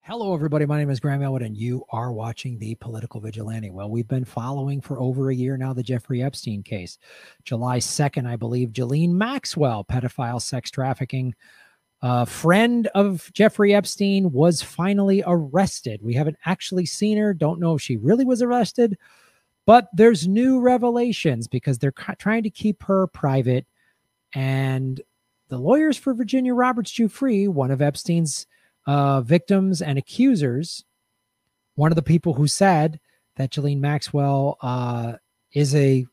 Hello, everybody. My name is Graham Elwood, and you are watching The Political Vigilante. Well, we've been following for over a year now the Jeffrey Epstein case. July 2nd, I believe, Ghislaine Maxwell, pedophile sex trafficking friend of Jeffrey Epstein, was finally arrested. We haven't actually seen her. Don't know if she really was arrested, but there's new revelations because they're trying to keep her private. And the lawyers for Virginia Roberts Giuffre, one of Epstein's victims and accusers, one of the people who said that Ghislaine Maxwell is a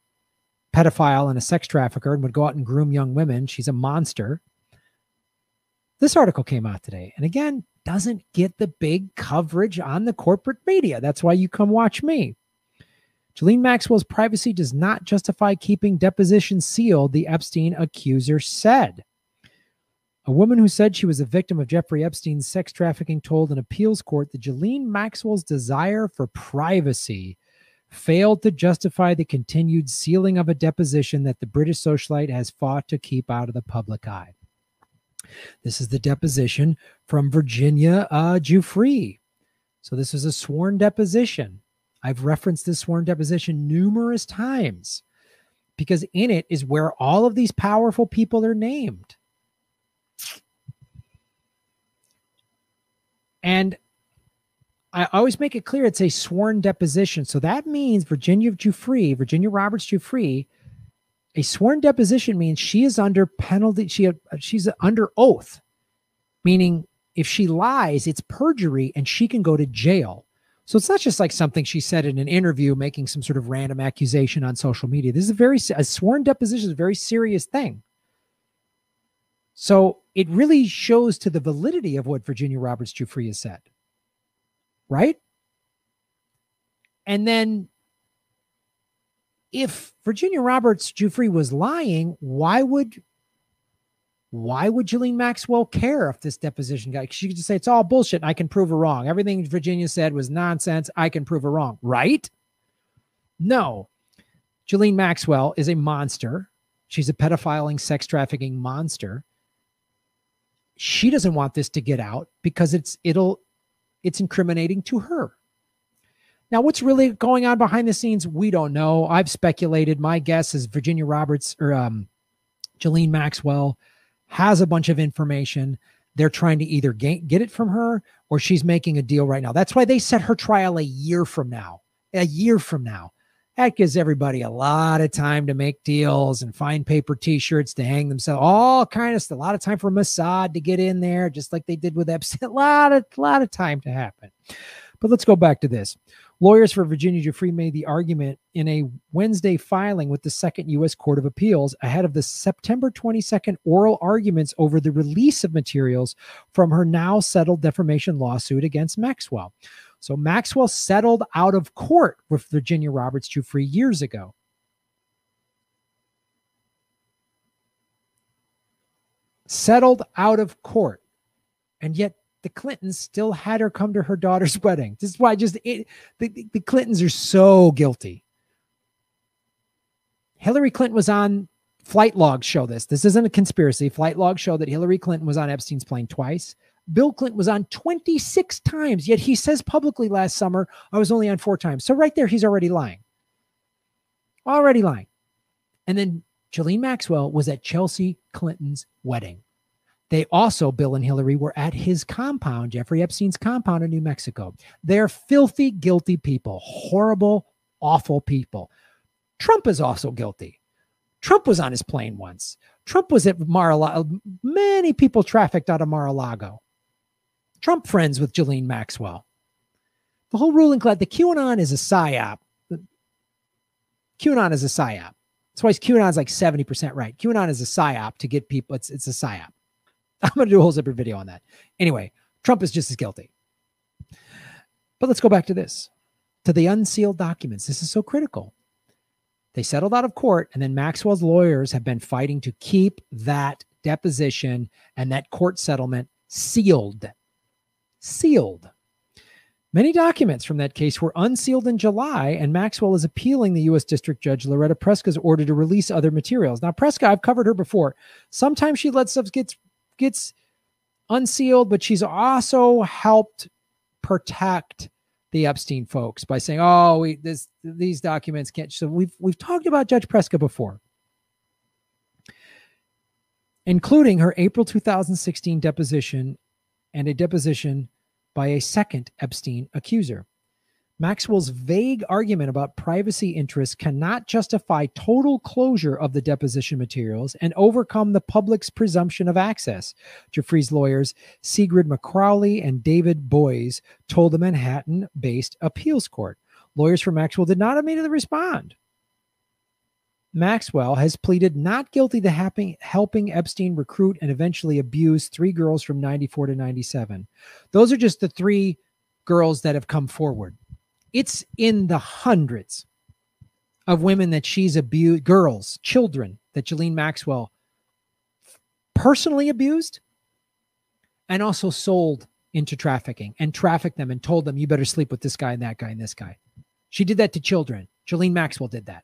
pedophile and a sex trafficker and would go out and groom young women. She's a monster. This article came out today, and again, doesn't get the big coverage on the corporate media. That's why you come watch me. Ghislaine Maxwell's privacy does not justify keeping deposition sealed, the Epstein accuser said. A woman who said she was a victim of Jeffrey Epstein's sex trafficking told an appeals court that Ghislaine Maxwell's desire for privacy failed to justify the continued sealing of a deposition that the British socialite has fought to keep out of the public eye. This is the deposition from Virginia Giuffre. So this is a sworn deposition. I've referenced this sworn deposition numerous times because in it is where all of these powerful people are named. And I always make it clear it's a sworn deposition. So that means Virginia Roberts Giuffre, a sworn deposition means she is under penalty. She's under oath, meaning if she lies, it's perjury and she can go to jail. So it's not just like something she said in an interview, making some sort of random accusation on social media. This is a sworn deposition is a very serious thing. So it really shows to the validity of what Virginia Roberts Giuffre has said, right? And then if Virginia Roberts Giuffre was lying, why would Ghislaine Maxwell care if this deposition got? She could just say it's all bullshit and I can prove her wrong. Everything Virginia said was nonsense. I can prove her wrong, right? No. Ghislaine Maxwell is a monster. She's a pedophiling, sex trafficking monster. She doesn't want this to get out because it's incriminating to her. Now, what's really going on behind the scenes, we don't know. I've speculated. My guess is Virginia Roberts or Ghislaine Maxwell has a bunch of information. They're trying to either get it from her or she's making a deal right now. That's why they set her trial a year from now. A year from now. That gives everybody a lot of time to make deals and find paper T-shirts to hang themselves. All kind of stuff. A lot of time for Mossad to get in there, just like they did with Epstein. A lot of time to happen. But let's go back to this. Lawyers for Virginia Giuffre made the argument in a Wednesday filing with the Second U.S. Court of Appeals ahead of the September 22nd oral arguments over the release of materials from her now settled defamation lawsuit against Maxwell. So Maxwell settled out of court with Virginia Roberts Giuffre years ago. Settled out of court. And yet the Clintons still had her come to her daughter's wedding. This is why the Clintons are so guilty. Hillary Clinton was on flight logs show this. This isn't a conspiracy. Flight logs show that Hillary Clinton was on Epstein's plane twice. Bill Clinton was on 26 times, yet he says publicly last summer, I was only on 4 times. So right there, he's already lying. Already lying. And then Ghislaine Maxwell was at Chelsea Clinton's wedding. They also, Bill and Hillary, were at his compound, Jeffrey Epstein's compound in New Mexico. They're filthy, guilty people. Horrible, awful people. Trump is also guilty. Trump was on his plane once. Trump was at Mar-a-Lago. Many people trafficked out of Mar-a-Lago. Trump friends with Ghislaine Maxwell. The whole ruling class, the QAnon is a psyop. QAnon is a psyop. That's why QAnon's like 70% right. QAnon is a psyop to get people. It's a psyop. I'm going to do a whole separate video on that. Anyway, Trump is just as guilty. But let's go back to this, to the unsealed documents. This is so critical. They settled out of court, and then Maxwell's lawyers have been fighting to keep that deposition and that court settlement sealed. Sealed. Many documents from that case were unsealed in July, and Maxwell is appealing the U.S. District Judge Loretta Preska's order to release other materials. Now, Preska, I've covered her before. Sometimes she lets stuff gets unsealed, but she's also helped protect the Epstein folks by saying, "Oh, these documents can't." So we've talked about Judge Preska before, including her April 2016 deposition and a deposition by a second Epstein accuser. Maxwell's vague argument about privacy interests cannot justify total closure of the deposition materials and overcome the public's presumption of access, Giuffre's lawyers Sigrid McCrowley and David Boyes told the Manhattan-based appeals court. Lawyers for Maxwell did not immediately respond. Maxwell has pleaded not guilty to helping Epstein recruit and eventually abuse 3 girls from 94 to 97. Those are just the 3 girls that have come forward. It's in the hundreds of women that she's abused, girls, children, that Ghislaine Maxwell personally abused and also sold into trafficking and trafficked them and told them, you better sleep with this guy and that guy and this guy. She did that to children. Ghislaine Maxwell did that.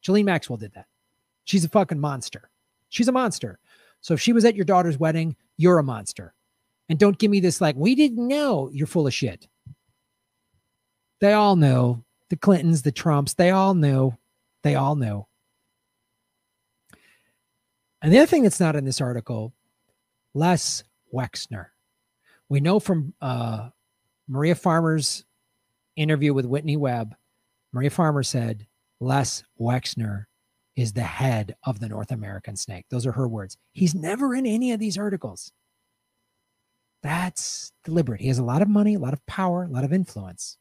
Ghislaine Maxwell did that. She's a fucking monster. She's a monster. So if she was at your daughter's wedding, you're a monster. And don't give me this like, we didn't know. You're full of shit. They all know. The Clintons, the Trumps, they all know. They all know. And the other thing that's not in this article, Les Wexner. We know from Maria Farmer's interview with Whitney Webb, Maria Farmer said, Les Wexner is the head of the North American snake. Those are her words. He's never in any of these articles. That's deliberate. He has a lot of money, a lot of power, a lot of influence.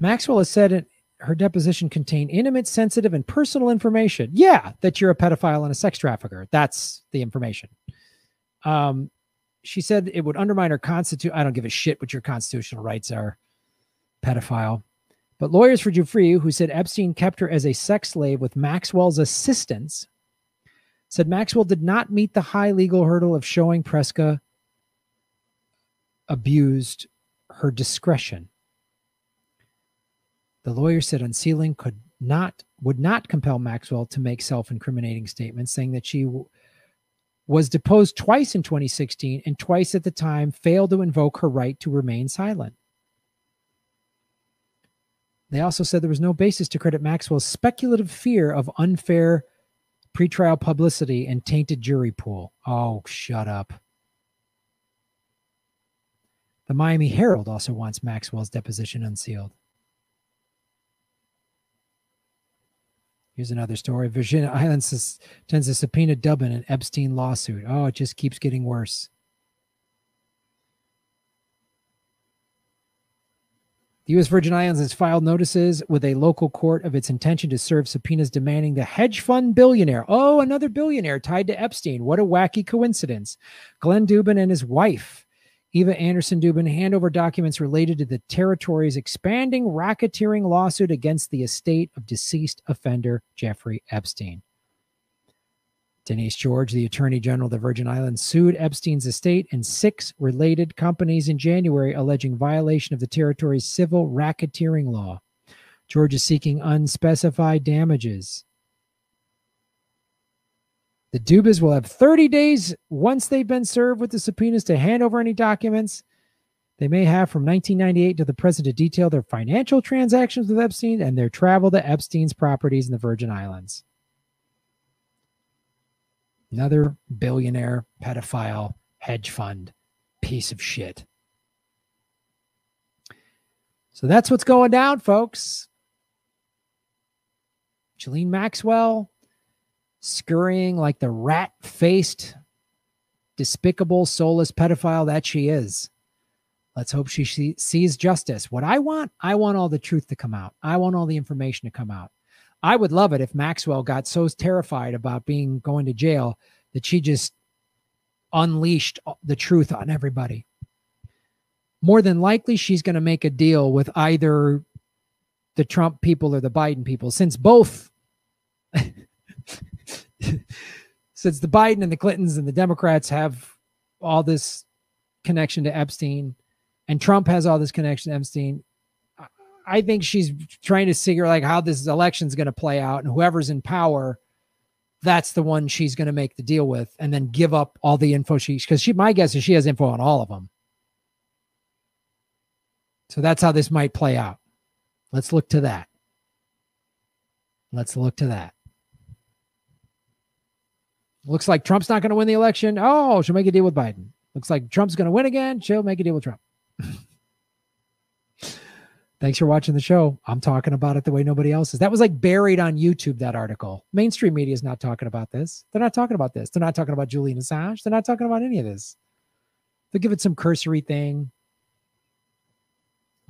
Maxwell has said her deposition contained intimate, sensitive, and personal information. Yeah, that you're a pedophile and a sex trafficker. That's the information. She said it would undermine her constitution. I don't give a shit what your constitutional rights are, pedophile. But lawyers for Giuffre, who said Epstein kept her as a sex slave with Maxwell's assistance, said Maxwell did not meet the high legal hurdle of showing Preska abused her discretion. The lawyer said Unsealing would not compel Maxwell to make self-incriminating statements, saying that she was deposed twice in 2016 and twice at the time failed to invoke her right to remain silent. They also said there was no basis to credit Maxwell's speculative fear of unfair pretrial publicity and tainted jury pool. Oh, shut up. The Miami Herald also wants Maxwell's deposition unsealed. Here's another story. Virginia Islands tends to subpoena Dubbin in Epstein lawsuit. Oh, it just keeps getting worse. The U.S. Virgin Islands has filed notices with a local court of its intention to serve subpoenas demanding the hedge fund billionaire. Oh, another billionaire tied to Epstein. What a wacky coincidence. Glenn Dubin and his wife, Eva Anderson Dubin, hand over documents related to the territory's expanding racketeering lawsuit against the estate of deceased offender Jeffrey Epstein. Denise George, the Attorney General of the Virgin Islands, sued Epstein's estate and 6 related companies in January, alleging violation of the territory's civil racketeering law. George is seeking unspecified damages. The Dubas will have 30 days once they've been served with the subpoenas to hand over any documents they may have from 1998 to the present to detail their financial transactions with Epstein and their travel to Epstein's properties in the Virgin Islands. Another billionaire, pedophile, hedge fund, piece of shit. So that's what's going down, folks. Ghislaine Maxwell scurrying like the rat-faced, despicable, soulless pedophile that she is. Let's hope she sees justice. What I want all the truth to come out. I want all the information to come out. I would love it if Maxwell got so terrified about going to jail that she just unleashed the truth on everybody. More than likely, she's going to make a deal with either the Trump people or the Biden people, since both, since the Biden and the Clintons and the Democrats have all this connection to Epstein, and Trump has all this connection to Epstein. I think she's trying to figure like how this election is going to play out, and whoever's in power that's the one she's going to make the deal with, and then give up all the info because my guess is she has info on all of them. So that's how this might play out. Let's look to that. Let's look to that. Looks like Trump's not going to win the election. Oh, she'll make a deal with Biden. Looks like Trump's going to win again. She'll make a deal with Trump. Thanks for watching the show. I'm talking about it the way nobody else is. That was like buried on YouTube, that article. Mainstream media is not talking about this. They're not talking about this. They're not talking about Julian Assange. They're not talking about any of this. They'll give it some cursory thing.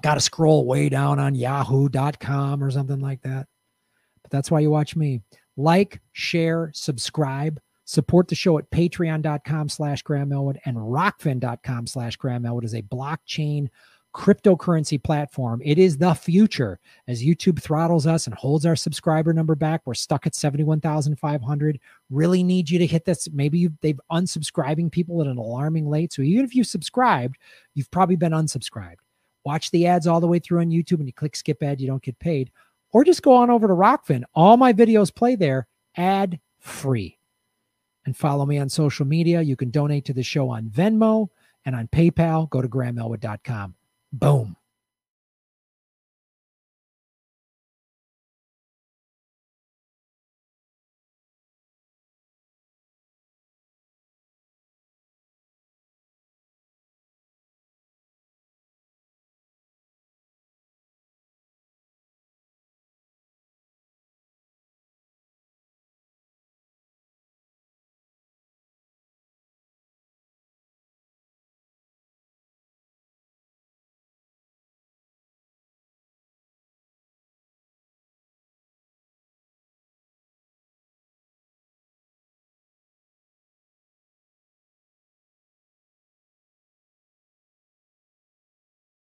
Got to scroll way down on yahoo.com or something like that. But that's why you watch me. Like, share, subscribe. Support the show at patreon.com/Graham Elwood, and rockfin.com/Graham Elwood is a blockchain cryptocurrency platform. It is the future. As YouTube throttles us and holds our subscriber number back, we're stuck at 71,500. Really need you to hit this. Maybe they've unsubscribing people at an alarming rate. So even if you subscribed, you've probably been unsubscribed. Watch the ads all the way through on YouTube, and you click skip ad, you don't get paid. Or just go on over to Rockfin. All my videos play there ad free. And follow me on social media. You can donate to the show on Venmo and on PayPal. Go to GrahamElwood.com. Boom.